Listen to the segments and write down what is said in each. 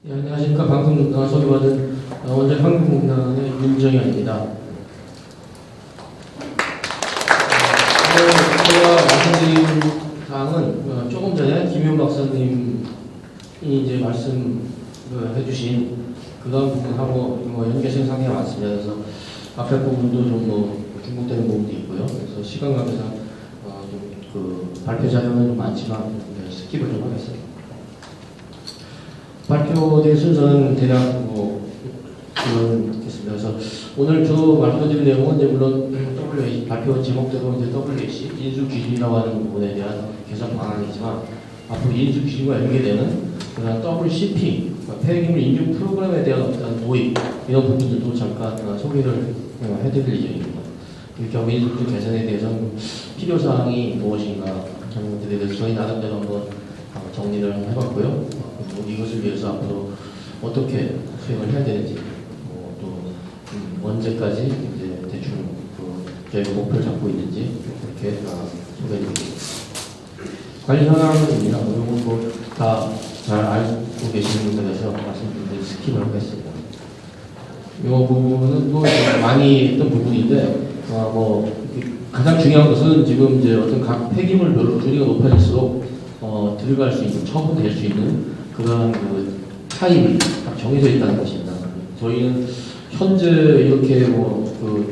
네, 안녕하십니까. 방금 소개받은 원전 한국공단의 윤정현입니다. 제가 말씀드린 사항은 조금 전에 김윤 박사님이 이제 말씀해주신 그런 부분하고 연계성이 상당히 많습니다. 그래서 앞에 부분도 좀 중복되는 부분도 있고요. 그래서 시간 관계상 좀 발표 자료는 좀 많지만 스킵을 좀 하겠습니다. 발표된 순서는 대략 그렇겠습니다. 그래서 오늘 말씀드릴 내용은 이제 물론 WAC 발표 제목대로 이제 WAC 인수 기준이라고 하는 부분에 대한 개선 방안이지만 앞으로 인수 기준과 연계되는 그다음 WCP 폐기물 인증 프로그램에 대한 어떤 도입 이런 부분들도 잠깐 소개를 해드릴 예정입니다. 경우 인수 개선에 대해서는 필요 사항이 무엇인가 하는 것들에 대해서 저희 나름대로 한번 정리를 해봤고요. 이것을 위해서 앞으로 어떻게 수행을 해야 되는지, 또 언제까지 이제 대충 저희가 목표를 잡고 있는지 이렇게 소개해드리겠습니다. 관리 현황입니다. 이건 다 잘 알고 계시는 분들에서 말씀드린 스킵을 하겠습니다. 이 부분은 또 많이 했던 부분인데, 가장 중요한 것은 지금 이제 어떤 각 폐기물별로 분위기가 높아질수록 들어갈 수 있는, 처분될 수 있는 그런 타입이 딱 정해져 있다는 것입니다. 저희는 현재 이렇게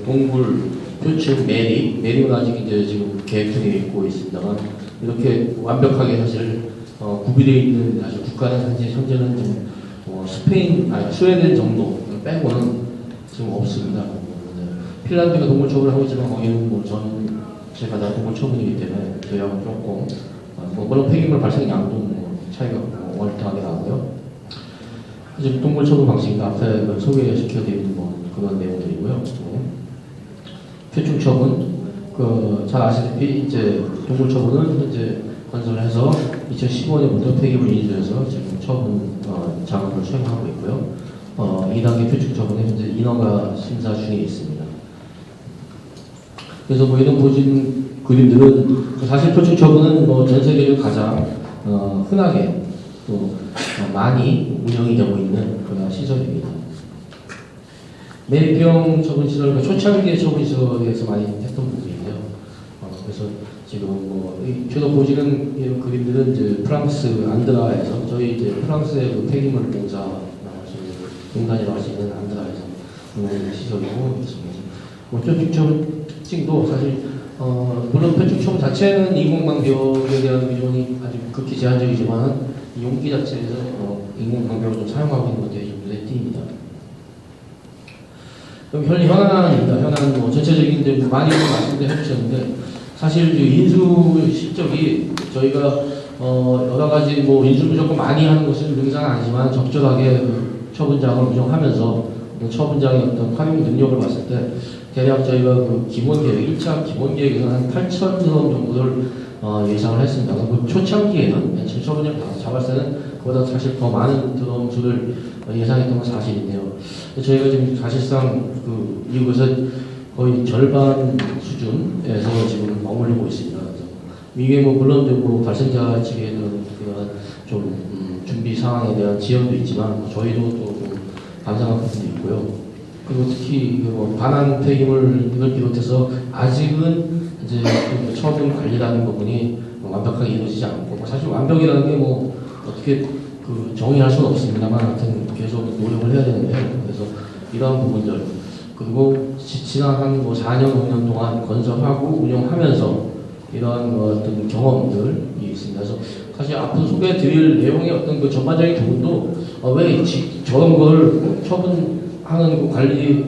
동굴, 표층, 매립은 아직 이제 지금 계획 중에 있고 있습니다만, 이렇게 완벽하게 사실 구비되어 있는 아주 국가는 현재는 좀 스웨덴 정도 빼고는 지금 없습니다. 핀란드가 동물 처분을 하고 있지만 거기는 제가 다 동물 처분이기 때문에 저희하고 조금 물론 폐기물 발생 양도 차이가 월등하게 나고요. 이제 동물 처분 방식이 앞에 소개시켜드린 그런 내용들이고요. 표충 처분, 잘 아시다시피 이제 동물 처분은 이제 건설해서 2015년부터 폐기물 인수해서 지금 처분 작업을 수행하고 있고요. 2단계 표충 처분은 현재 인허가 심사 중에 있습니다. 그래서 이런 보신 그림들은 사실 표충 처분은 전 세계적으로 가장 흔하게 또 많이 운영이 되고 있는 그런 시설입니다. 매립형 처분 시설, 초창기의 처분 시설에서 많이 했던 부분인데요. 그래서 지금 최근 보시는 이런 그림들은 이제 프랑스 안드라에서 저희 이제 프랑스의 폐기물 공사 공단이라고 할 수 있는 안드라에서 운영하는 시설이고 있습니다. 표충 처분 특징도 사실 물론 표충 처분 자체는 인공방벽에 대한 비용이 아주 극히 제한적이지만 용기 자체에서 인공방벽을 좀 사용하고 있는 것들이 좀 눈에 띕니다. 그럼 현안입니다. 현안 전체적인 많이 말씀해 주셨는데 사실 인수 실적이 저희가 여러 가지 인수 무조건 많이 하는 것은 능사는 아니지만 적절하게 처분장을 운영하면서 처분장의 어떤 활용 능력을 봤을 때 대략 저희가 기본 계획, 1차 기본 계획에서 한 8,000 드럼 정도를 예상을 했습니다. 초창기에는 맨 처음 처분을 잡았을 때는 그보다 사실 더 많은 드럼 수를 예상했던 건 사실인데요. 저희가 지금 사실상 이곳은 거의 절반 수준에서 지금 머물리고 있습니다. 이게 물론 발생자 측에는 좀 준비 상황에 대한 지연도 있지만 저희도 또 반성할 부분도 있고요. 그리고 특히 반환 폐기물을 비롯해서 아직은 이제 처분 관리라는 부분이 완벽하게 이루어지지 않고 사실 완벽이라는 게 어떻게 정의할 수는 없습니다만 하여튼 계속 노력을 해야 되는데 그래서 이러한 부분들 그리고 지난 한 4년 5년 동안 건설하고 운영하면서 이러한 어떤 경험들이 있습니다. 그래서 사실 앞으로 소개해드릴 내용의 어떤 전반적인 부분도 왜 저런 걸 처분하는 관리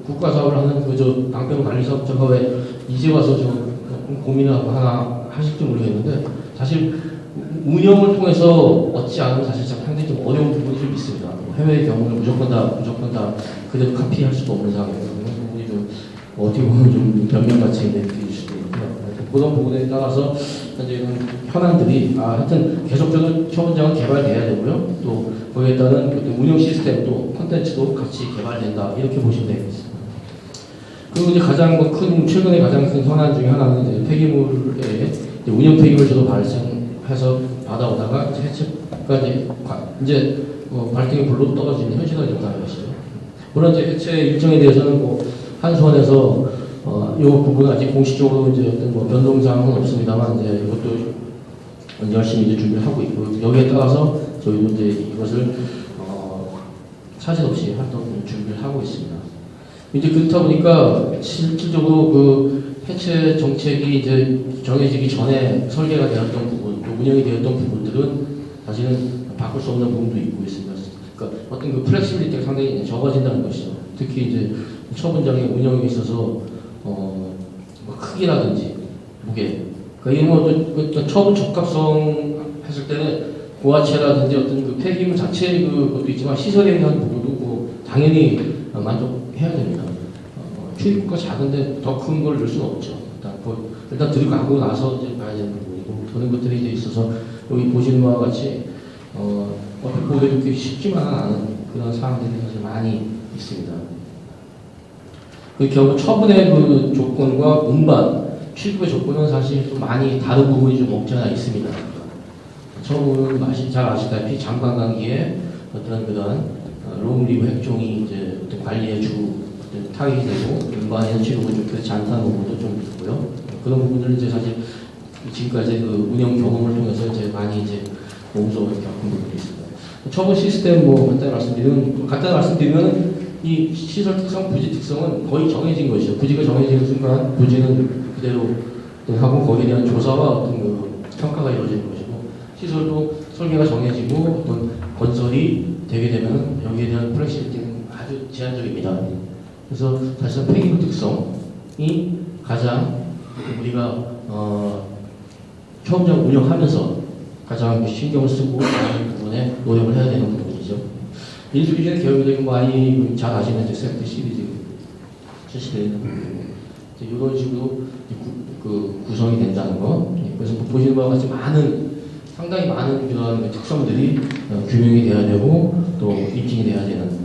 국가 사업을 하는 방편 관리 사업자가 왜 이제 와서 고민을 하나 하실지 모르겠는데 사실 운영을 통해서 얻지 않으면 사실 상당히 좀 어려운 부분이 좀 있습니다. 해외의 경우는 무조건 다 그대로 카피할 수도 없는 상황이에요. 그런 부분이 좀 어떻게 보면 좀 변명같이 느낄 수도 있고요. 그런 부분에 따라서 현재 현안들이 하여튼 계속적으로 처분장은 개발돼야 되고요. 또 거기에 따른 운영 시스템도 콘텐츠도 같이 개발된다 이렇게 보시면 되겠습니다. 그리고 이제 가장 최근에 가장 큰 현안 중에 하나는 이제 폐기물의 운영 폐기물 제도 발생해서 받아오다가 이제 해체까지 이제 발등에 불로 떨어지는 현실화 된다는 것이죠. 물론 이제 해체 일정에 대해서는 한수원에서 이 부분은 아직 공식적으로 이제 어떤 변동사항은 없습니다만 이제 이것도 열심히 이제 준비를 하고 있고 여기에 따라서 저희도 이제 이것을 차질 없이 활동 준비를 하고 있습니다. 이제 그렇다 보니까 실질적으로 그 해체 정책이 이제 정해지기 전에 설계가 되었던 부분, 또 운영이 되었던 부분들은 사실은 바꿀 수 없는 부분도 있고 있습니다. 그러니까 어떤 그 플렉시빌리티가 상당히 적어진다는 것이죠. 특히 이제 처분장의 운영에 있어서 뭐 크기라든지 무게, 그러니까 이런 처분 적합성 했을 때는 고하체라든지 어떤 그 폐기물 자체 그것도 있지만 시설에 대한 부분도 당연히 만족해야 됩니다. 출입구가 작은데 더 큰 걸 넣을 수는 없죠. 일단 들어가고 나서 이제 봐야 되는 부분이고 그런 것들이 이제 있어서 여기 보시는 바와 같이 어떻게 보기에도 그렇게 쉽지만은 않은 그런 사항들이 사실 많이 있습니다. 그 결국 처분의 그 조건과 운반, 출입의 조건은 사실 좀 많이 다른 부분이 좀 없지 않아 있습니다. 처분은 잘 아시다시피 장관관기에 어떤 그런 롱리브 핵종이 이제 어떤 관리의 주 타깃이 되고 운반에는 취급은 좀 그렇지 않다는 부분도 좀 있고요. 그런 부분들은 이제 사실 지금까지 그 운영 경험을 통해서 이제 많이 이제 몸소 겪은 부분이 있습니다. 처분 시스템 간단히 말씀드리면 이 시설 특성, 부지 특성은 거의 정해진 것이죠. 부지가 정해지는 순간 부지는 그대로 하고 거기에 대한 조사와 어떤 그 평가가 이루어지는 것이고 시설도 설계가 정해지고 어떤 건설이 되게 되면 여기에 대한 플렉시빌리티는 아주 제한적입니다. 그래서 사실은 폐기물 특성이 가장 우리가 처음부터 운영하면서 가장 신경을 쓰고 많은 부분에 노력을 해야 되는 부분이죠. 인수기준의 개혁이 많이 잘 아시는 세트 시리즈 출시되는 이런 식으로 구성이 된다는 거. 그래서 보시는 바와 같이 상당히 많은 그런 특성들이 규명이 돼야 되고 또 입증이 돼야 되는.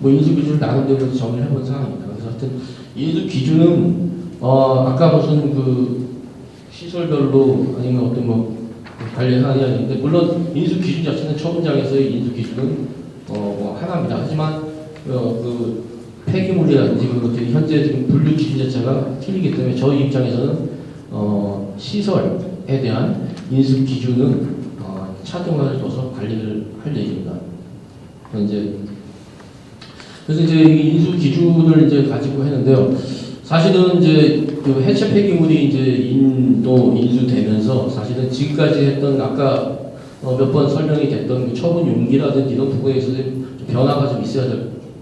인수기준을 나름대로 정의를 해본 상황입니다. 그래서 하여튼 인수기준은 아까 무슨 그 시설별로 아니면 어떤 관리 사항이 아닌데 물론 인수기준 자체는 처분장에서의 인수기준은 하나입니다. 하지만 그 폐기물이라든지 그런 것들이 현재 지금 분류 기준 자체가 틀리기 때문에 저희 입장에서는 시설에 대한 인수기준은 차등화를 둬서 관리를 할 얘기입니다. 그래서 이제 이 인수 기준을 이제 가지고 했는데요. 사실은 이제 그 해체 폐기물이 이제 인수되면서 사실은 지금까지 했던 아까 몇 번 설명이 됐던 그 처분 용기라든지 이런 부분에 있어서 좀 변화가 좀 있어야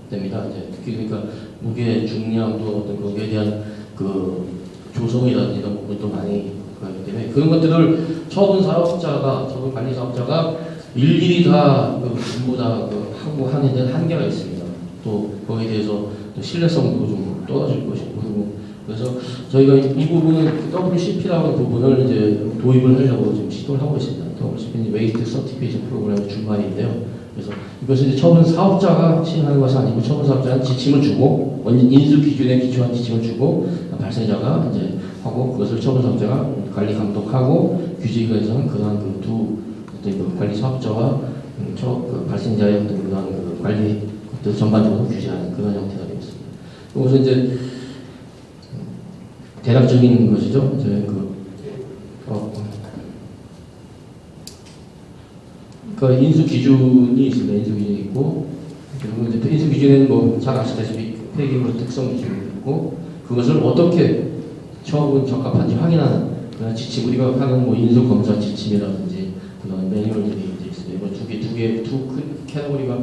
됩니다. 이제 특히 그러니까 무게, 중량도 어떤 거기에 대한 그 조성이라든지 이런 부분도 많이 그렇기 때문에 그런 것들을 처분 관리 사업자가 일일이 다 전부 다 하고 하는 데는 한계가 있습니다. 또 거기에 대해서 또 신뢰성도 좀 떨어질 것이고 그래서 저희가 이 부분은 WCP라는 부분을 이제 도입을 하려고 지금 시도를 하고 있습니다. WCP는 웨이스트 서티피케이션 프로그램의 준말인데요. 그래서 이것은 이제 처분 사업자가 시행하는 것이 아니고 처분 사업자는 지침을 주고 인수 기준에 기초한 지침을 주고 발생자가 이제 하고 그것을 처분 사업자가 관리 감독하고 규제위에서는 그러한 그 관리 사업자와 발생자의 어떤 그러한 그 관리 전반적으로 규제하는 그런 형태가 되겠습니다. 그래서 이제 대략적인 것이죠. 이제 그러니까 인수 기준이 있습니다. 인수 기준이 있고 그리고 이제 인수 기준에는 잘 아시다시피 폐기물 특성 기준이 있고 그것을 어떻게 처분 적합한지 확인하는 그런 지침 우리가 하는 인수 검사 지침이라든지 그런 매뉴얼들이 이제 있습니다. 두 캐터고리가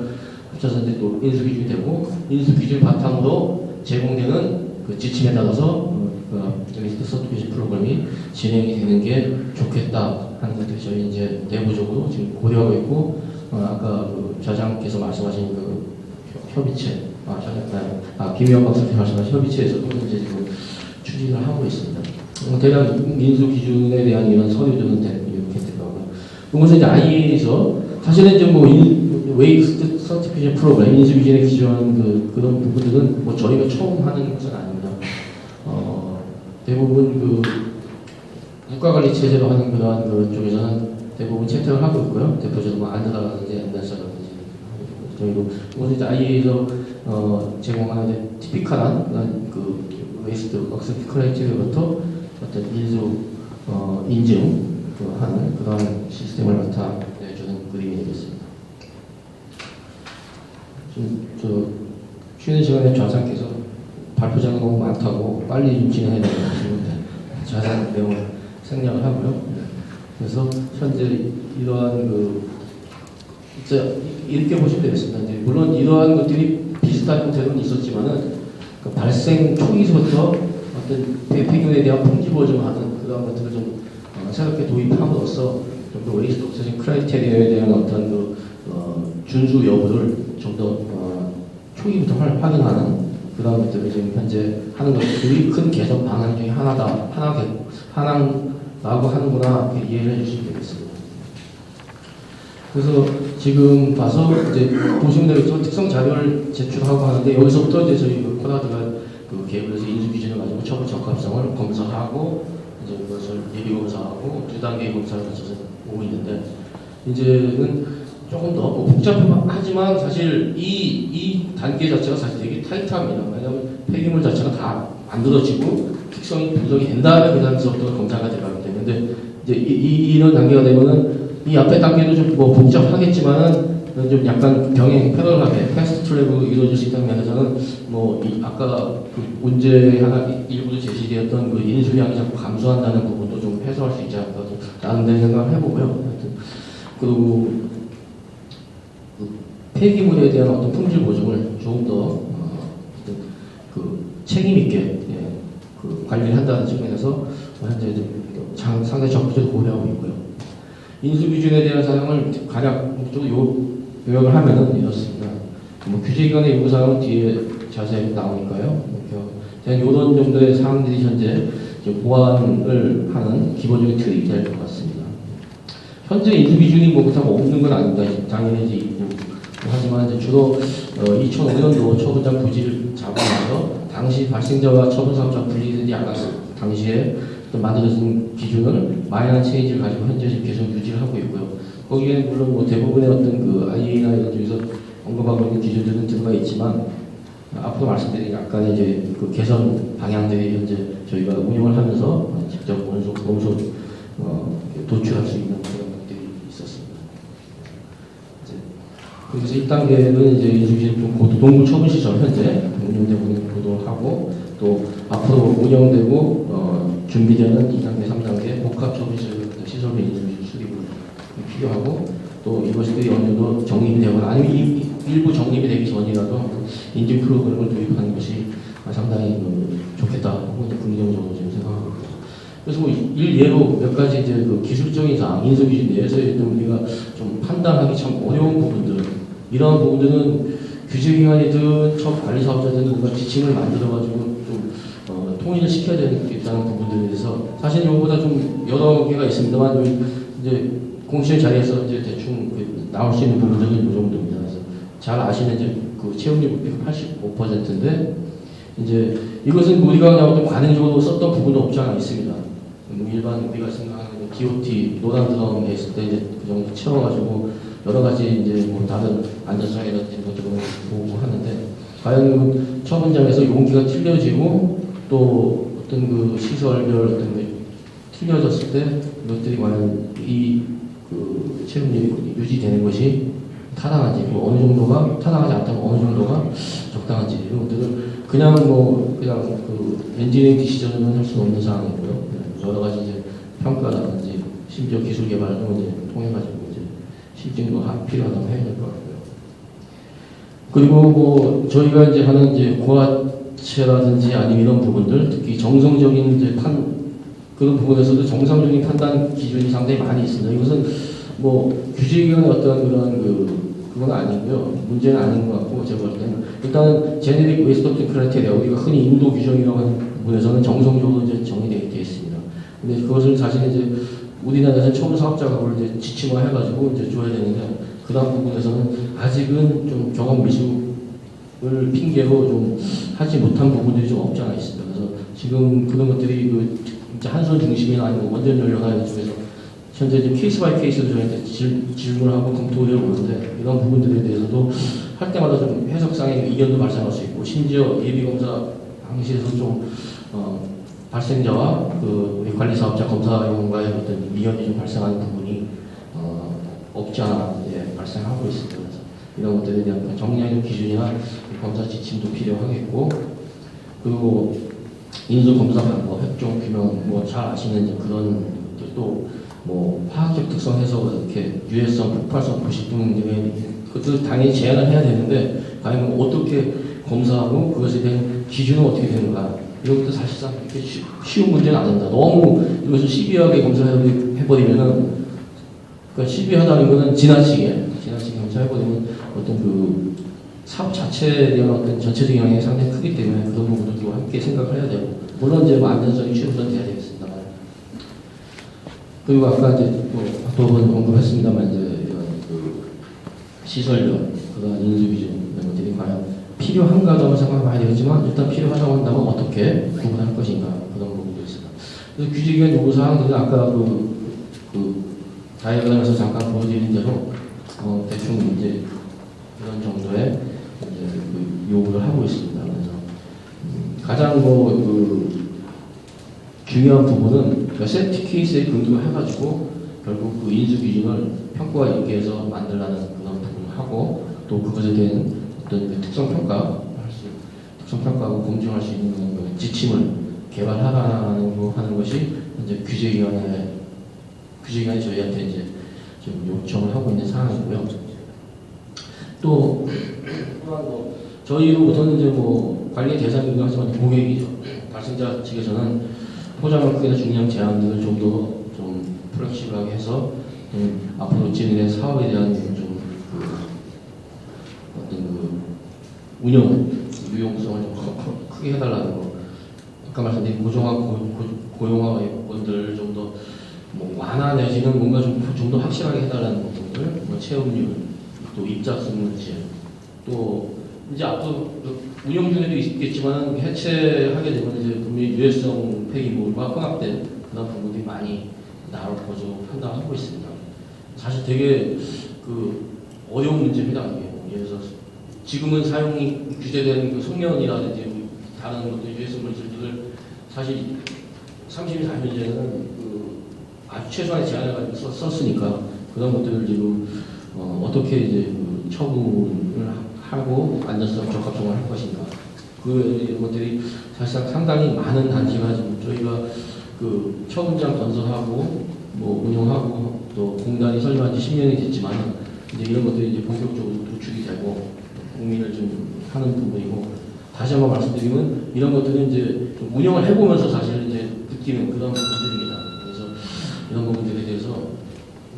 합쳐서 이제 또 인수 기준이 되고 인수 기준 바탕으로 제공되는 그 지침에 따라서 리스트 서티피케이션 프로그램이 진행이 되는 게 좋겠다 하는 것들 저희 이제 내부적으로 지금 고려하고 있고 아까 그 자장께서 말씀하신 그 협의체 김희원 박사님 말씀하신 협의체에서도 이제 지금 추진을 하고 있습니다. 대략 인수 기준에 대한 이런 서류들은 이렇게 되더라고요. 이것은 이제 IE에서 사실은 이제 웨이스트 서티피케이션 프로그램 인수 기준에 기준한 그런 부분들은 저희가 처음 하는 것은 아닙니다. 대부분 국가관리 체제로 하는 그러한 그 쪽에서는 대부분 채택을 하고 있고요. 대표적으로 뭐 안드라라든지 엔달사라든지 저희도 그것은 이제 IA에서 제공하는 이제 티피컬한 그 웨이스트 억셉트 크라이테리아부터 어떤 인수 인증 하는 그러한 시스템을 나타내주는 그림이 되겠습니다. 저 쉬는 시간에 좌상께서 발표자가 너무 많다고 빨리 좀 진행해야 된다고 하시는데 자세한 내용을 생략을 하고요. 그래서 현재 이러한 이렇게 보시면 되겠습니다. 이제 물론 이러한 것들이 비슷한 형태로는 있었지만은 그 발생 초기부터 어떤 폐기물에 대한 풍지 보증하는 그런 것들을 좀 새롭게 도입함으로써 좀 더 웨이스트 옥세션 크라이테리아에 대한 어떤 준수 여부를 좀 더 초기부터 확인하는 그런 것들을 지금 현재 하는 것들이 큰 개선 방안 중에 하나라고 하는구나 이렇게 이해를 해주시면 되겠습니다. 그래서 지금 봐서 이제 보시면 되겠지만 특성 자료를 제출하고 하는데 여기서부터 이제 저희 코다드가 그 계획을 해서 인수 기준을 가지고 처분 적합성을 검사하고 이제 그것을 예비 검사하고 두 단계의 검사를 거쳐서 오고 있는데 이제는 조금 더 복잡하지만 사실 이 단계 자체가 사실 되게 타이트합니다. 왜냐하면 폐기물 자체가 다 만들어지고 특성이 분석이 된 다음에 그 다음부터 검사가 들어가기 때문에 이제 이런 단계가 되면은 이 앞에 단계도 좀 뭐 복잡하겠지만은 좀 약간 병행 패러하게 패스트 트랙으로 이루어질 수 있다는 면에서는 뭐 아까 그 문제 하나 일부도 제시되었던 그 인수량이 자꾸 감소한다는 부분도 좀 해소할 수 있지 않을까라는 생각을 해보고요. 그리고 폐기물에 대한 어떤 품질 보증을 조금 더 책임 있게 관리를 한다는 측면에서 현재 상당히 적극적으로 고려하고 있고요. 인수 기준에 대한 사항을 가장 요약을 하면은 이렇습니다. 뭐 규제 기관의 요구 사항은 뒤에 자세히 나오니까요. 이런 정도의 사항들이 현재 보완을 하는 기본적인 틀이 될 것 같습니다. 현재 인수 기준이 뭐 그렇다고 없는 건 아닙니다. 당연히 이제 있고. 하지만 이제 주로 2005년도 처분장 부지를 잡아내서 당시 발생자와 처분사업자 분리들이 아까 당시에 만들어진 기준을 마이너한 체인지를 가지고 현재 계속 유지를 하고 있고요. 거기에 물론 뭐 대부분의 어떤 그 IA나 이런 쪽에서 언급하고 있는 기준들은 들어가 있지만 앞으로 말씀드린 약간의 이제 그 개선 방향들이 현재 저희가 운영을 하면서 직접 원소 도출할 수 있는 그런 것들이 있었습니다. 그래서 1단계는 이제 인수기준 동부 처분 시설 현재 운영되고 있는 보도를 하고 또 앞으로 운영되고 준비되는 2단계, 3단계 복합 처분 시설의 인수기준 수립을 필요하고 또 이것들이 어느 정도 정립이 되거나 아니면 일부 정립이 되기 전이라도 인증 프로그램을 도입하는 것이 상당히 좋겠다 하고 긍정적으로 지금 생각하고 있습니다. 그래서 뭐 일예로 몇 가지 이제 그 기술적인 사항, 인수기준 내에서의 우리가 좀 판단하기 참 어려운 부분들, 이러한 부분들은 규제기관이든 관리사업자든 누가 지침을 만들어가지고 좀 통일을 시켜야 되겠다는 부분들에 대해서 사실 이거보다 좀 여러 개가 있습니다만 이제 공시의 자리에서 이제 대충 나올 수 있는 부분들은 이 정도입니다. 그래서 잘 아시는 이제 그 채용률 목표가 85%인데 이제 이것은 우리가 그냥 어떤 관행적으로 썼던 부분도 없지 않아 있습니다. 일반 우리가 생각하는 DOT 노란 드럼에 있을 때 이제 그 정도 채워가지고 여러 가지 이제 뭐 다른 안전상이라든지 이런 것들을 보고 하는데 과연 처분장에서 용기가 틀려지고 또 어떤 그 시설별 어떤 게 틀려졌을 때 이것들이 과연 이 그 채용률이 유지되는 것이 타당한지 뭐 어느 정도가 타당하지 않다면 어느 정도가 적당한지 이런 것들을 그냥 그 엔지니어링 디시전은 할 수 없는 상황이고요. 여러 가지 이제 평가라든지 심지어 기술 개발도 이제 통해가지고 이제 실증도 필요하다고 해야 될 것 같고요. 그리고 뭐 저희가 이제 하는 이제 고화체라든지 아니면 이런 부분들 특히 정성적인 이제 그런 부분에서도 정상적인 판단 기준이 상당히 많이 있습니다. 이것은 뭐 규제기관의 어떤 그건 아니고요. 문제는 아닌 것 같고 제가 볼 때는 일단 제네릭 웨이스트 옵팅 크라이테리아 우리가 흔히 인도 규정이라고 하는 부분에서는 정성적으로 이제 정의되어 있습니다. 근데 그것을 사실 이제 우리나라에서 처음 사업자가 그걸 이제 지침화해가지고 이제 줘야 되는데 그다음 부분에서는 아직은 좀 경험 미숙을 핑계로 좀 하지 못한 부분들이 좀 없지 않아 있습니다. 그래서 지금 그런 것들이 진짜 한손 중심이나 아니면 원전 연합 쪽에서 현재 이제 케이스 바이 케이스로 저희한테 질문하고 검토를 해오는데 이런 부분들에 대해서도 할 때마다 좀 해석상의 이견도 발생할 수 있고 심지어 예비검사 당시에서 좀 발생자와 그 우리 관리사업자 검사용과의 어떤 이견이 좀 발생하는 부분이 없지 않아 발생하고 있습니다. 그래서 이런 것들에 대한 정량적 기준이나 검사 지침도 필요하겠고 그리고 인수 검사 방법, 협종 규명 뭐 잘 아시는 이제 그런 또 뭐 화학적 특성 해서 이렇게 유해성, 폭발성, 부식등 등의 그것도 당연히 제한을 해야 되는데 과연 어떻게 검사하고 그것에 대한 기준은 어떻게 되는가 이런 것도 사실상 그렇게 쉬운 문제는 아닙니다. 너무 이것을 시비하게 검사를 해버리면은 그러니까 시비하다는 것은 지나치게 검사해버리면 어떤 그 사업 자체에 대한 어떤 전체적인 영향이 상당히 크기 때문에 그런 부분도 함께 생각을 해야 되고 물론 이제 뭐 안전성이 최우선 돼야 되겠습니다만 그리고 아까 이제 또 한 번 언급했습니다만 이제 이런 그 시설력 그런 인수 기준 이런 것들이 과연 필요한가도 한번 생각해봐야 되겠지만 일단 필요하다고 한다면 어떻게 구분할 것인가 그런 부분도 있습니다. 그래서 규제기관 요구사항들은 아까 그 다이어그램에서 잠깐 보여드린 대로 대충 이제 이런 정도의 이제 그 요구를 하고 있습니다. 그래서 가장 중요한 부분은 세프티 케이스에 근거를 해가지고 결국 그 인수 기준을 평가와 연계해서 만들라는 그런 부분을 하고 또 그것에 대한 어떤 그 특성 평가하고 검증할 수 있는 그 지침을 개발하는 것이 이제 규제기관이 저희한테 이제 지금 요청을 하고 있는 상황이고요. 또 저희로부터는 이제 뭐 관리 대상이긴 하지만 고객이죠. 발생자 측에서는 포장을 크기나 중량 제한들을 좀 더 좀 플렉시블하게 해서 앞으로 진행된 사업에 대한 좀 어떤 그 운영 유용성을 좀 크게 해달라는 거. 아까 말씀드린 고용화 요건들을 좀 더 뭐 완화 내지는 뭔가 좀 더 확실하게 해달라는 부분들, 뭐 체험률, 또 입자성 문제, 또 이제 앞으로 운영 중에도 있겠지만 해체하게 되면 이제 분명히 유해성 폐기물과 혼합된 그런 부분들이 많이 나올 것으로 판단하고 있습니다. 사실 되게 그 어려운 문제입니다. 이게 예를 들어서 지금은 사용이 규제된 그 송면이라든지 다른 것들 유해성 물질들을 사실 34년 전에는 그 아주 최소한의 제한을 가지고 썼으니까 그런 것들을 지금 어떻게 이제 그 처분을 하고 안전성 적합성을 할 것인가 이런 것들이 사실상 상당히 많은 단지가 지금 저희가 그 처분장 건설하고 뭐 운영하고 또 공단이 설립한 지 10년이 됐지만 이제 이런 것들이 이제 본격적으로 도출이 되고 국민을 좀 하는 부분이고 다시 한번 말씀드리면 이런 것들은 이제 좀 운영을 해보면서 사실 이제 느끼는 그런 부분들입니다. 그래서 이런 부분들에 대해서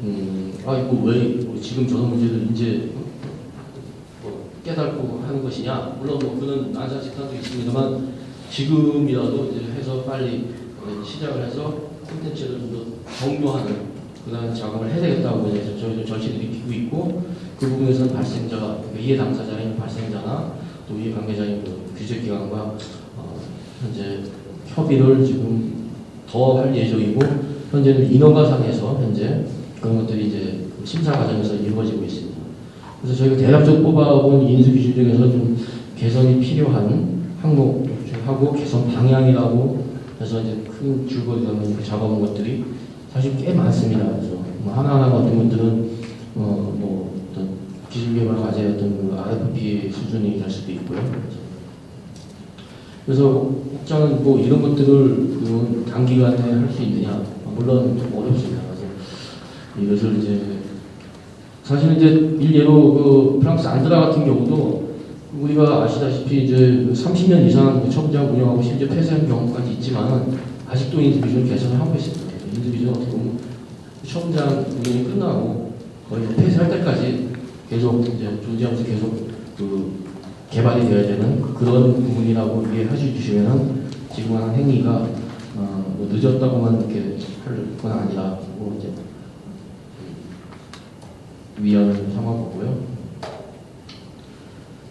이거 왜 지금 저런 문제를 이제 깨닫고 하는 것이냐 물론 뭐 그런 난사직탄도 있습니다만 지금이라도 이제 해서 빨리 시작을 해서 콘텐츠를 좀 더 정교하는 그런 작업을 해야 되겠다고 이제 저희도 절실히 느끼고 있고 그 부분에서는 발생자, 이해 당사자인 발생자나 또 이해 관계자인 그 규제기관과 현재 협의를 지금 더 할 예정이고 현재는 인허가상에서 현재 그런 것들이 이제 심사 과정에서 이루어지고 있습니다. 그래서 저희가 대략적으로 뽑아본 인수 기준 중에서 좀 개선이 필요한 항목 하고 개선 방향이라고 해서 이제 큰 줄거리가 잡아본 것들이 사실 꽤 많습니다. 그래서 뭐 하나하나 어떤 분들은 뭐 어떤 기술 개발 과제의 어떤 그 RFP 수준이 될 수도 있고요. 그래서 혹자는 뭐 이런 것들을 그 단기간에 할 수 있느냐 물론 좀 어렵습니다. 그래서 이것을 이제 사실 이제 일례로 그 프랑스 안드라 같은 경우도 우리가 아시다시피 이제 30년 이상 처분장 운영하고 심지어 폐쇄한 경우까지 있지만 아직도 인수 기준을 개선을 하고 있습니다. 인수 기준 어떻게 보면 처분장 운영이 끝나고 거의 폐쇄할 때까지 계속 이제 존재하면서 계속 그 개발이 되어야 되는 그런 부분이라고 이해해 주시면은 지금 하는 행위가 뭐 늦었다고만 이렇게 할 건 아니라고 이제 위안을 삼아 보고요.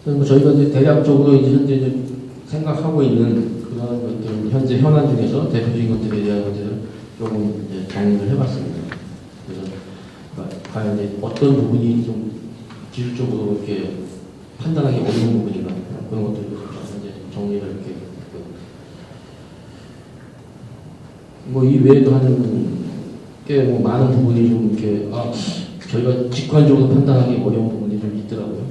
그래서 뭐 저희가 이제 대략적으로 이제 현재 이제 생각하고 있는 그런 것들 현재 현안 중에서 대표적인 것들에 대한 것들을 조금 이제 정리를 해봤습니다. 그래서 과연 이제 어떤 부분이 좀 기술적으로 이렇게 판단하기 어려운 부분인가 그런 것들을 이제 정리를 이렇게 뭐 이 외에도 하는 꽤 뭐 많은 부분이 좀 이렇게 저희가 직관적으로 판단하기 어려운 부분이 좀 있더라고요.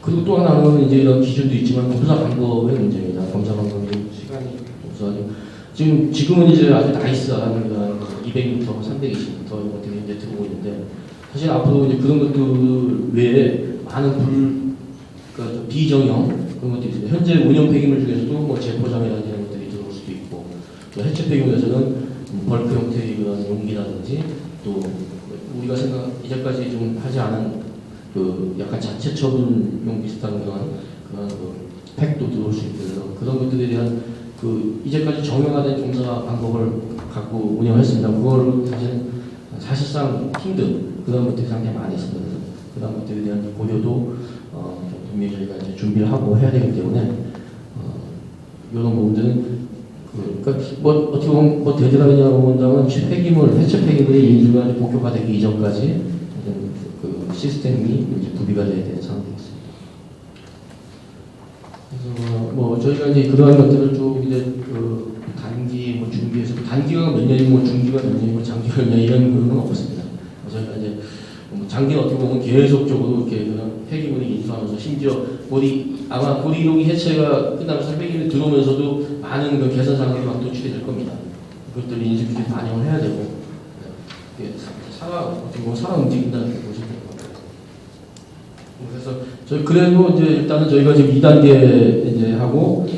그리고 또 하나는 이제 이런 기준도 있지만 검사 방법의 문제입니다. 검사 방법이 시간이 없어가지고 지금은 이제 아주 나이스한 200m, 320m 이런 것들이 이제 들어오고 있는데 사실 앞으로 이제 그런 것들 외에 많은 그러니까 비정형 그런 것들이 있습니다. 현재 운영 폐기물 중에서도 뭐 제포장이라는 이런 것들이 들어올 수도 있고 또 해체 폐기물에서는 벌크 형태의 그런 용기라든지 또 우리가 이제까지 좀 하지 않은 그 약간 자체 처분용 비슷한 그런 팩도 들어올 수 있고 그런 것들에 대한 그 이제까지 정형화된 검사 방법을 갖고 운영했습니다. 그걸 사실상 힘든 그런 것들이 상당히 많이 있습니다. 그런 것들에 대한 고려도 분명히 저희가 이제 준비를 하고 해야 되기 때문에 이런 부분들은 그러니까 뭐 어떻게 보면 뭐 대단하냐고 본다면 폐기물, 해체 폐기물의 인수가 복교화되기 이전까지 그 시스템이 이제 구비가 돼야 되는 상황이었습니다. 그래서 뭐 저희가 이제 그러한 것들을 쭉 이제 그 단기 뭐 중기에서 단기가 몇 년이고 뭐 중기가 몇 년이고 장기가 몇 년 이런 건 없습니다. 저희가 이제 장기는 어떻게 보면 계속적으로 이렇게 그런 폐기물이 인수하면서 심지어 아마 고리롱이 해체가 끝나면서 폐기물이 들어오면서도 많은 그 개선 사항들이 막 노출이 될 겁니다. 그것들을 인수기준에 반영을 해야 되고 살아 움직인다는 게 보시면 될 것 같아요. 그래서 저희 그래도 이제 일단은 저희가 지금 2단계 이제 하고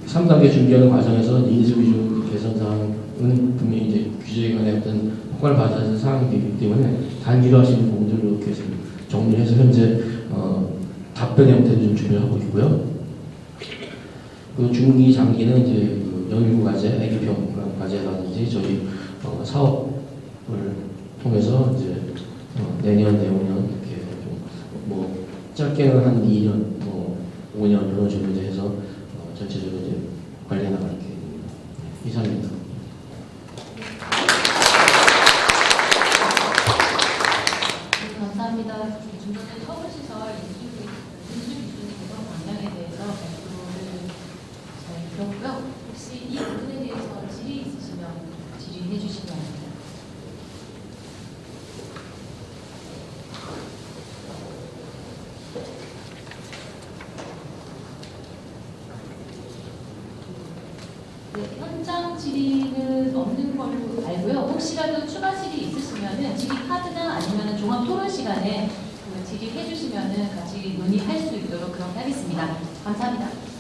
3단계 준비하는 과정에서 인수기준 개선 사항은 분명히 이제 규제에 관한 어떤 효과를 받아야 사항이기 때문에 단기로 하시는 부분들을 이렇게 정리해서 현재 답변 형태를 좀 준비를 하고 있고요. 그 중기 장기는 이제 그 연구 과제, 애기평 과제라든지 저희 사업을 통해서 이제 내년, 내후년 이렇게 좀 뭐 짧게는 한 2년, 뭐 5년 이런 식으로 이제 해서 전체적으로 이제 관리해 나갈 계획입니다. 이상입니다. 감사합니다. 중간에 서울시설 인수 기준 개선 방향에 대해서 발표를 잘 들었고요. 혹시 이 부분에 대해서 질의 있으시면 질의해 주시기 바랍니다. 네, 현장 질의는 없는 걸로 알고요. 혹시라도 추가 질의 있으시면은 질의 카드나 아니면 종합 토론 시간에 질의해 주시면은 같이 논의할 수 있도록 그렇게 하겠습니다. 감사합니다.